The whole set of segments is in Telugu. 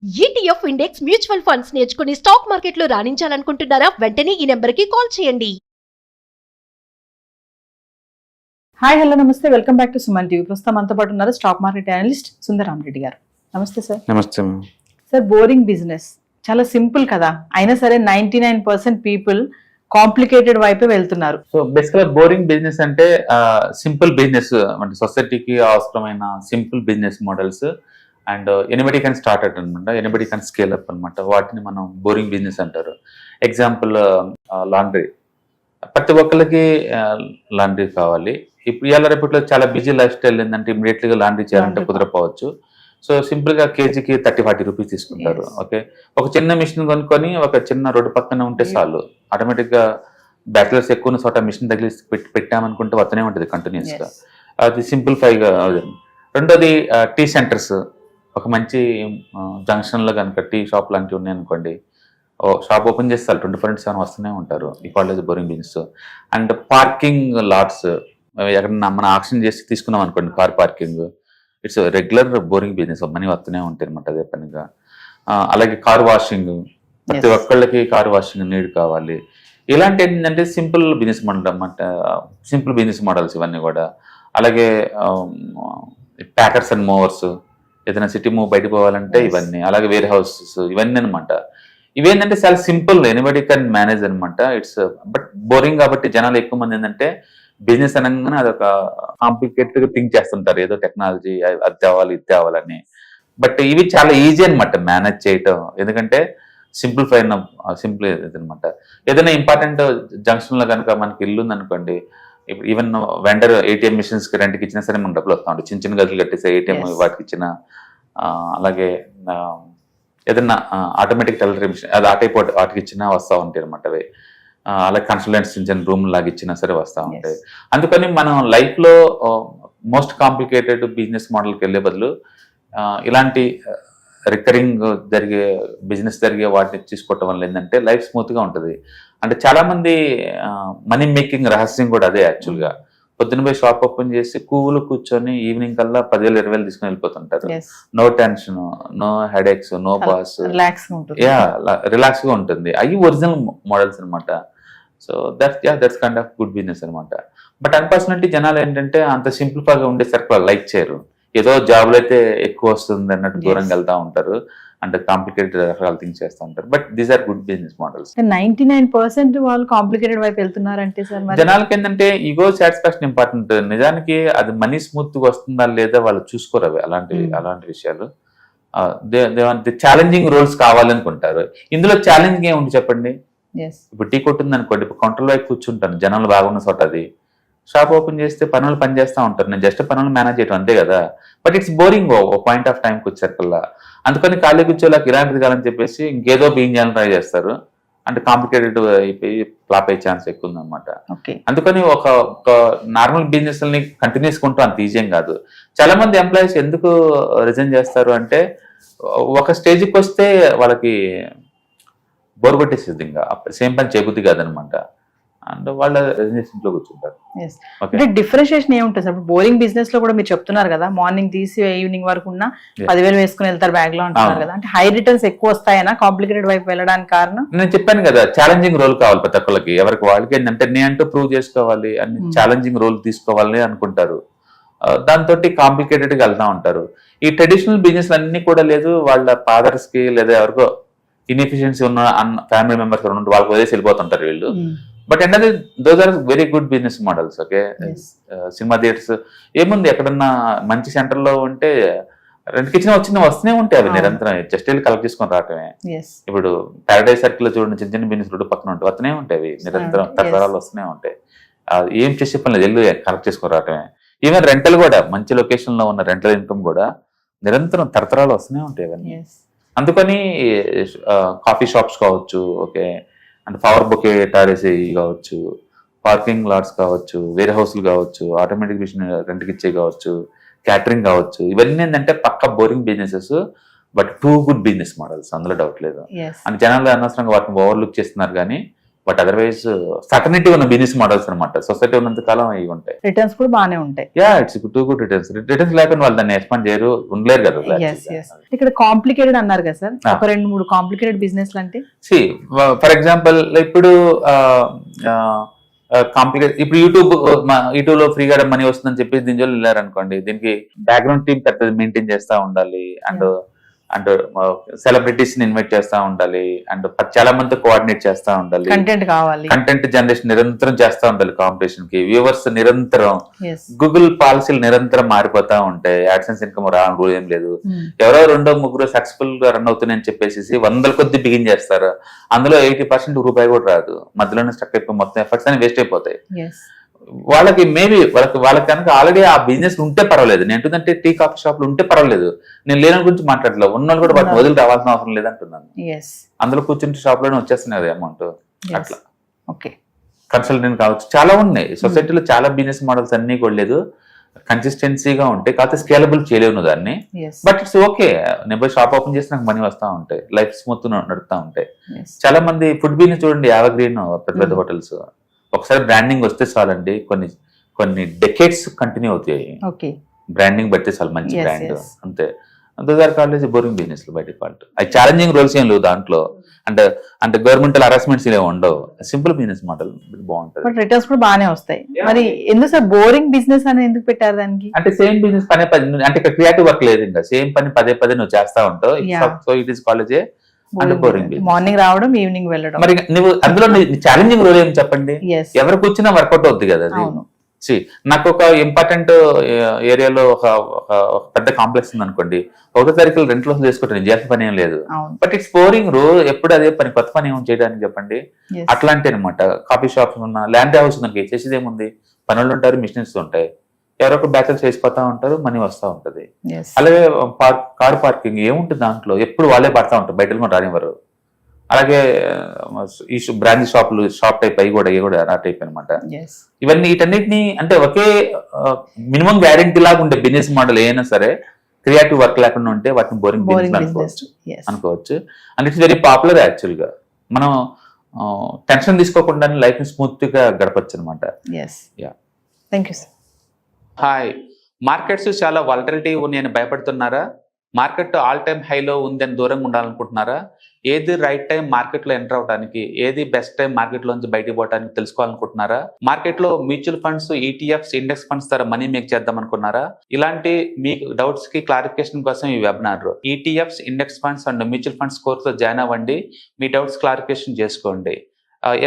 ETF ఇండెక్స్ మ్యూచువల్ ఫండ్స్ నేర్చుకుని స్టాక్ మార్కెట్లో రాణించాలనుకుంటున్నారా? వెంటనే ఈ నెంబర్కి కాల్ చేయండి. హాయ్ హలో నమస్తే, welcome back to Suman TV. ప్రస్తుతం మనతో పాటు ఉన్నారు స్టాక్ మార్కెట్ అనలిస్ట్ సుందరాం రెడ్డి గారు. నమస్తే సార్. నమస్తే. సార్, బోరింగ్ బిజినెస్ చాలా సింపుల్ కదా, అయినా సరే 99% పీపుల్ కాంప్లికేటెడ్ వైపే వెళ్తున్నారు. సో బేసికల్ బోరింగ్ బిజినెస్ అంటే సింపుల్ బిజినెస్ అంటే సొసైటీకి అవసరమైన simple business models and anybody can start at అనమాట, ఎనిబడి కెన్ స్కేల్ అప్ అనమాట. వాటిని మనం బోరింగ్ బిజినెస్ అంటారు. Example laundry. ప్రతి ఒక్కరికి లాండ్రీ కావాలి. ఇప్పుడు ఇవాళ రేపట్లో చాలా బిజీ లైఫ్ స్టైల్ ఏంటంటే ఇమీడియట్లీగా లాండ్రీ చేయాలంటే కుదరపోవచ్చు. సో సింపుల్ గా కేజీకి 30-40 రూపీస్ తీసుకుంటారు. ఓకే, ఒక చిన్న మిషన్ కొనుక్కొని ఒక చిన్న రోడ్డు పక్కన ఉంటే చాలు, ఆటోమేటిక్ గా బ్యాచిలర్స్ ఎక్కువ చోట మిషన్ తగిలి పెట్టామనుకుంటే వస్తూనే ఉంటుంది కంటిన్యూస్ గా. అది సింప్లిఫై గా. రెండోది టీ సెంటర్స్. ఒక మంచి జంక్షన్ లో కనుక టీ షాప్ లాంటివి ఉన్నాయి అనుకోండి, షాప్ ఓపెన్ చేస్తారు, 24/7 వస్తూనే ఉంటారు. ఈ college boring business. And parking LADS, ఎక్కడన్నా మనం ఆక్షన్ చేసి తీసుకున్నాం అనుకోండి, car parking, it's regular boring business, money వస్తూనే ఉంటాయి అనమాట అదే పనిగా. అలాగే కార్ వాషింగ్, ప్రతి ఒక్కళ్ళకి కార్ వాషింగ్ నీడ్ కావాలి. ఇలాంటి ఏంటంటే సింపుల్ బిజినెస్ మోడల్ అన్నమాట, సింపుల్ బిజినెస్ మోడల్స్ ఇవన్నీ కూడా. అలాగే ప్యాకర్స్ అండ్ మూవర్స్, ఏదైనా సిటీ మూవ్ బయటకు పోవాలంటే ఇవన్నీ. అలాగే వేర్ హౌసెస్, ఇవన్నీ అనమాట. ఇవేంటంటే చాలా సింపుల్, ఎనీబడి కెన్ మేనేజ్ అనమాట. ఇట్స్ బట్ బోరింగ్ కాబట్టి జనాలు ఎక్కువ మంది ఏంటంటే బిజినెస్ అనగానే అదొక కాంప్లికేటెడ్ గా థింక్ చేస్తుంటారు, ఏదో టెక్నాలజీ అది తేవాలి ఇది తేవాలని. బట్ ఇవి చాలా ఈజీ అనమాట మేనేజ్ చేయటం, ఎందుకంటే సింప్లిఫై సింపుల్ అనమాట. ఏదైనా ఇంపార్టెంట్ జంక్షన్ లో కనుక మనకి ఇల్లు ఉందనుకోండి, ఇప్పుడు ఈవెన్ వెండర్ ఏటీఎం మిషన్స్ కి రెంట్కి ఇచ్చినా సరే మనకు డబ్బులు వస్తూ ఉంటాయి. చిన్న చిన్న గదులు కట్టేసి ఏటీఎం వాటికి ఇచ్చిన, అలాగే ఏదన్నా ఆటోమేటిక్ టెల్లరీ మిషన్ అది ఆటైపోట్ వాటికి ఇచ్చినా వస్తూ ఉంటాయి అనమాట అవి. అలాగే కన్సల్టెంట్స్ చిన్న చిన్న రూమ్ లాగా ఇచ్చినా సరే వస్తూ ఉంటాయి. అందుకని మనం లైఫ్ లో మోస్ట్ కాంప్లికేటెడ్ బిజినెస్ మోడల్కి వెళ్ళే బదులు ఇలాంటి రికరింగ్ జరిగే బిజినెస్ జరిగే వాటిని తీసుకోవటం వల్ల ఏంటంటే లైఫ్ స్మూత్ గా ఉంటుంది. అంటే చాలా మంది మనీ మేకింగ్ రహస్యం కూడా అదే యాక్చువల్గా. పొద్దున పోయి షాప్ ఓపెన్ చేసి కూర్చొని ఈవినింగ్ కల్లా 10,000-20,000 తీసుకుని వెళ్ళిపోతుంటారు. No tension, no headaches, no boss, relax గా ఉంటుంది. అవి ఒరిజినల్ మోడల్స్ అనమాట. So that's kind of good business అనమాట. బట్ అన్ఫార్చునేట్లీ జనాలు ఏంటంటే అంత సింప్లిఫై గా ఉండేసరికి వాళ్ళు లైక్ చేయరు. ఏదో జాబ్లో అయితే ఎక్కువ వస్తుంది అన్నట్టు దూరంగా వెళ్తా ఉంటారు, అంటే కాంప్లికేటెడ్ రకాలు థింక్ చేస్తూ ఉంటారు. But these are good business models. 99% వాళ్ళు కాంప్లికేటెడ్ వైపు వెళ్తున్నారంటే సార్, జనాలకి ఏంటంటే ఈగో సాటిస్ఫాక్షన్ ఇంపార్టెంట్. నిజానికి అది మనీ స్మూత్ గా వస్తుందా లేదా వాళ్ళు చూసుకోరు అవి అలాంటి విషయాలు. ఛాలెంజింగ్ రోల్స్ కావాలనుకుంటారు. ఇందులో ఛాలెంజింగ్ ఏముంది చెప్పండి? ఇప్పుడు టీ కొట్టుంది అనుకోండి, ఇప్పుడు కౌంటర్ వైపు కూర్చుంటాను, జనాలు బాగున్న చోట అది. షాప్ ఓపెన్ చేస్తే పనులు పని చేస్తూ ఉంటారు, నేను జస్ట్ పనులు మేనేజ్ చేయడం అంతే కదా. బట్ ఇట్స్ బోరింగ్ ఓ పాయింట్ ఆఫ్ టైంకి వచ్చేసరికల్లా. అందుకని ఖాళీ కూర్చోలేక ఇలాంటిది కాదని చెప్పేసి ఇంకేదో బీయింగ్ చేయాలని ట్రై చేస్తారు, అంటే కాంప్లికేటెడ్ అయిపోయి ఫ్లాప్ అయ్యే ఛాన్స్ ఎక్కువ ఉందన్నమాట. అందుకని ఒక నార్మల్ బిజినెస్ ని కంటిన్యూస్ కొంటూ అంత ఈజీ కాదు. చాలా మంది ఎంప్లాయీస్ ఎందుకు రిజైన్ చేస్తారు అంటే ఒక స్టేజ్కి వస్తే వాళ్ళకి బోర్ కొట్టేసేది, ఇంకా సేమ్ పని చేయబుద్ధి కాదనమాట, అండ్ వాళ్ళ రెసిగ్నేషన్ లో కూర్చుంటారు. అంటే డిఫరెన్షియేషన్ ఏముంటుంది సార్? బోరింగ్ బిజినెస్ లో కూడా మీరు చెప్తున్నారు కదా, మార్నింగ్ తీసి ఈవినింగ్ వరకు ఉన్న 10,000 వేసుకుని వెళ్తారు బ్యాగ్ లో అంటున్నారు కదా, అంటే హై రిటర్న్స్ ఎక్కువ వస్తాయనా కాంప్లికేటెడ్ వైపు వెళ్ళడానికి కారణం? నేను చెప్పాను కదా, ఛాలెంజింగ్ రోల్ కావాలి ప్రతి ఒక్కరికి. ఎవరికి వాళ్ళకి ఏంటంటే నేనంటూ ప్రూవ్ చేసుకోవాలి అని ఛాలెంజింగ్ రోల్ తీసుకోవాలని అనుకుంటారు. దాంతో కాంప్లికేటెడ్ గా వెళ్తా ఉంటారు. ఈ ట్రెడిషనల్ బిజినెస్ అన్ని కూడా లేదు, వాళ్ళ ఫాదర్స్ కి లేదా ఎవరికో ఇన్ఎఫిషియన్సీ ఉన్న ఫ్యామిలీ మెంబర్స్ వాళ్ళకి వదిలేసి వెళ్ళిపోతుంటారు వీళ్ళు. బట్ ఏంటంటే those are very good business models. Okay, cinema theatres ఏముంది, ఎక్కడన్నా మంచి సెంటర్ లో ఉంటే రెంట్కి ఇచ్చిన వస్తూనే ఉంటాయి అవి నిరంతరం, జస్ట్ వెళ్ళి కలెక్ట్ చేసుకొని రావటమే. ఇప్పుడు పారడైజ్ సర్కిల్ లో చూడండి, చిన్న చిన్న బిజినెస్ రోడ్డు పక్కన ఉంటాయి, వస్తూనే ఉంటాయి అవి నిరంతరం, తరతరాలు వస్తూనే ఉంటాయి. ఏం చేసే పని లేదు, వెళ్ళి కలెక్ట్ చేసుకొని రావటమే. ఈవెన్ రెంటల్ కూడా మంచి లొకేషన్ లో ఉన్న రెంటల్ ఇన్కమ్ కూడా నిరంతరం తరతరాలు వస్తూనే ఉంటాయి అవన్నీ. అందుకని కాఫీ షాప్స్ కావచ్చు, ఓకే, అంటే పవర్ బొకే టారెసీ కావచ్చు, పార్కింగ్ లాట్స్ కావచ్చు, వేర్ హౌస్లు కావచ్చు, ఆటోమేటిక్ మిషన్ రెంట్కి ఇచ్చే కావచ్చు, క్యాటరింగ్ కావచ్చు, ఇవన్నీ ఏంటంటే పక్క boring businesses, but too good business models, అందులో డౌట్ లేదు. అంటే జనాలు అనవసరంగా వాటిని ఓవర్లుక్ చేస్తున్నారు కానీ బట్ అదర్వైజ్ సటర్నిటీ ఉన్న బిజినెస్ మోడల్స్ అనమాట. సొసైటీ ఉన్నంత కాలం ఇవి ఉంటాయి. రిటర్న్స్ కూడా బాగానే ఉంటాయి. Yeah, it's too good returns. Returns లేకుండా వాళ్ళు దాన్ని ఎక్స్పాండ్ చేయరు, ఉండలేరు కదా. ఇక్కడ కాంప్లికేటెడ్ అన్నారు కదా సార్, ఒక 2-3 కాంప్లికేటెడ్ బిజినెస్ అంటే ఫర్ ఎగ్జాంపుల్ ఇప్పుడు కాంప్లికేట్, ఇప్పుడు యూట్యూబ్ లో ఫ్రీగా మనీ వస్తుందని చెప్పి దీని జోలు వెళ్ళారు అనుకోండి, దీనికి బ్యాక్గ్రౌండ్ టీమ్ పెద్ద మెయింటైన్ చేస్తా ఉండాలి, అండ్ సెలబ్రిటీస్ ని ఇన్వైట్ చేస్తా ఉండాలి, అండ్ చాలా మంది కోఆర్డినేట్ చేస్తా ఉండాలి, కంటెంట్ కావాలి, కంటెంట్ జనరేషన్ నిరంతరం చేస్తా ఉండాలి, కాంపిటీషన్ కి వ్యూవర్స్ నిరంతరం, గూగుల్ పాలసీలు నిరంతరం మారిపోతా ఉంటాయి, యాడ్సెన్స్ ఇన్కమ్ రూల్ ఏం లేదు, ఎవరో 2-3 సక్సెస్ఫుల్ గా రన్ అవుతున్నాయని చెప్పేసి 100 కొద్ది బిగిన్ చేస్తారు, అందులో 80% రూపాయి కూడా రాదు, మధ్యలోనే స్టక్ అయిపోయి మొత్తం ఎఫర్ట్స్ అని వేస్ట్ అయిపోతాయి. వాళ్ళకి మేబీ వాళ్ళకి కనుక ఆల్రెడీ ఆ బిజినెస్ ఉంటే పర్వాలేదు, నేను ఏంటంటే టీ కాఫీ షాప్లు ఉంటే పర్వాలేదు, నేను లేని గురించి మాట్లాడలేదు, ఉన్నోళ్ళు కూడా వాటిని వదిలి రావాల్సిన అవసరం లేదంటున్నాను. అందులో కూర్చుంటే షాప్ లోనే వచ్చేస్తున్నది అమౌంట్. అట్లా కన్సల్టెంట్ కావచ్చు, చాలా ఉన్నాయి సొసైటీలో, చాలా బిజినెస్ మోడల్స్ అన్ని కూడా లేదు, కన్సిస్టెన్సీగా ఉంటాయి, కాకపోతే స్కేలబుల్ చేయలేవు దాన్ని. బట్ ఇట్స్ ఓకే, నేను షాప్ ఓపెన్ చేసి నాకు మనీ వస్తా ఉంటాయి, లైఫ్ స్మూత్ నడుస్తూ ఉంటాయి. చాలా మంది ఫుడ్ బిజినెస్ చూడండి, యావర్గ్రీన్ పెద్ద పెద్ద హోటల్స్, ఒకసారి బ్రాండింగ్ వస్తే చాలండి, కొన్ని డెకేడ్స్ కంటిన్యూ అవుతాయి. బ్రాండింగ్ బట్టి చాలు, మంచి బ్రాండ్ అంతే. అంతదారు కాలేజ్ బోరింగ్ బిజినెస్ లో బై డిఫాల్ట్ అది ఛాలెంజింగ్ రోల్స్ ఏం లేవు దాంట్లో, అంటే గవర్నమెంటల్ హరాస్మెంట్స్ ఏమి ఉండవు, సింపుల్ బిజినెస్ మోడల్ బాగుంటుంది, రిటర్న్స్ కూడా బాగానే వస్తాయి. మరి ఎందుకు సార్ బోరింగ్ బిజినెస్ అని ఎందుకు పెట్టారు దానికి? అంటే సేమ్ బిజినెస్ పదే అంటే ఇక్కడ క్రియేటివ్ వర్క్ లేదు, ఇంకా సేమ్ పని పదే నువ్వు చేస్తా ఉంటావు. సో ఇట్ ఈస్ కాలేజే మార్నింగ్ రావడం, ఈవినింగ్ వెళ్ళడం. మరి నువ్వు అందులో ఛాలెంజింగ్ రోల్ ఏం చెప్పండి, ఎవరికి వచ్చినా వర్కౌట్ అవుద్ది కదా అది. నాకు ఒక ఇంపార్టెంట్ ఏరియాలో ఒక పెద్ద కాంప్లెక్స్ ఉంది అనుకోండి, 1వ తారీఖు రెంట్లో చేసుకుంటాను, చేసే పని ఏం లేదు, బట్ ఇట్స్ బోరింగ్ రో, ఎప్పుడు అదే పని, కొత్త పని ఏం చేయడానికి చెప్పండి. అట్లాంటి అనమాట. కాఫీ షాప్స్ ఉన్న ల్యాండ్ హౌస్ ఉంది, చేసేది ఏముంది, పనులు ఉంటారు, మిషనరీస్ ఉంటాయి, ఎవరో ఒక బ్యాచెస్ చేసిపోతా ఉంటారు, మనీ వస్తూ ఉంటది. అలాగే కార్ పార్కింగ్ ఏముంటుంది దాంట్లో, ఎప్పుడు వాళ్ళే పడతా ఉంటారు, బయట కూడా రానివ్వరు. అలాగే ఈ బ్రాంచ్ షాపులు, షాప్ టైప్ అవి కూడా ఆ టైప్ అనమాట. ఇవన్నీ వీటన్నిటిని అంటే ఒకే మినిమం గ్యారెంటీ లాగా ఉండే బిజినెస్ మోడల్ ఏదైనా సరే, క్రియేటివ్ వర్క్ లేకుండా ఉంటే వాటిని బోరింగ్ బిజినెస్ అనుకోవచ్చు. And it's very popular actual గా. మనం టెన్షన్ తీసుకోకుండా లైఫ్ ని స్మూత్ గా గడపచ్చు అనమాట. Thank you sir. Hi, markets చాలా వాలటిలిటీ ఉన్నాయని భయపడుతున్నారా? మార్కెట్ ఆల్ టైమ్ హైలో ఉందని దూరంగా ఉండాలనుకుంటున్నారా? ఏది రైట్ టైం మార్కెట్లో ఎంటర్ అవడానికి, ఏది బెస్ట్ టైం మార్కెట్లోంచి బయటకు పోవడానికి తెలుసుకోవాలనుకుంటున్నారా? మార్కెట్లో mutual funds, ETFs, index funds ద్వారా మనీ మేక్ చేద్దాం అనుకున్నారా? ఇలాంటి మీ డౌట్స్ కి క్లారిఫికేషన్ కోసం ఈ webinar ETFs, index funds and mutual funds కోర్సులో జాయిన్ అవ్వండి, మీ డౌట్స్ క్లారిఫికేషన్ చేసుకోండి.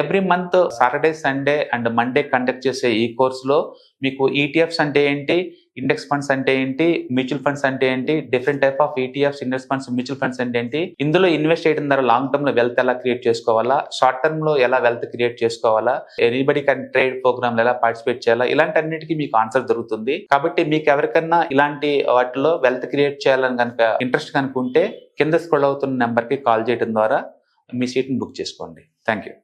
Every month Saturday, Sunday and Monday conduct చేసే ఈ కోర్సులో మీకు ఈటీఎఫ్స్ అంటే ఏంటి, ఇండెక్స్ ఫండ్స్ అంటే ఏంటి, మ్యూచువల్ ఫండ్స్ అంటే ఏంటి, different type of ETFs, index funds, mutual funds అంటే ఏంటి, ఇందులో ఇన్వెస్ట్ చేయడం ద్వారా లాంగ్ టర్మ్ లో వెల్త్ ఎలా క్రియేట్ చేసుకోవాలా, షార్ట్ టర్మ్ లో ఎలా వెల్త్ క్రియేట్ చేసుకోవాలా, ఎనీబడి కెన్ ట్రేడ్ ప్రోగ్రామ్ ఎలా పార్టిసిపేట్ చేయాలా, ఇలాంటి అన్నిటికీ మీకు ఆన్సర్ దొరుకుతుంది. కాబట్టి మీకు ఎవరికన్నా ఇలాంటి వాటిలో వెల్త్ క్రియేట్ చేయాలని కనుక ఇంట్రెస్ట్ కనుకుంటే కింద స్క్రోల్ అవుతున్న నెంబర్ కి కాల్ చేయడం ద్వారా మీ సీట్ ని బుక్ చేసుకోండి. Thank you.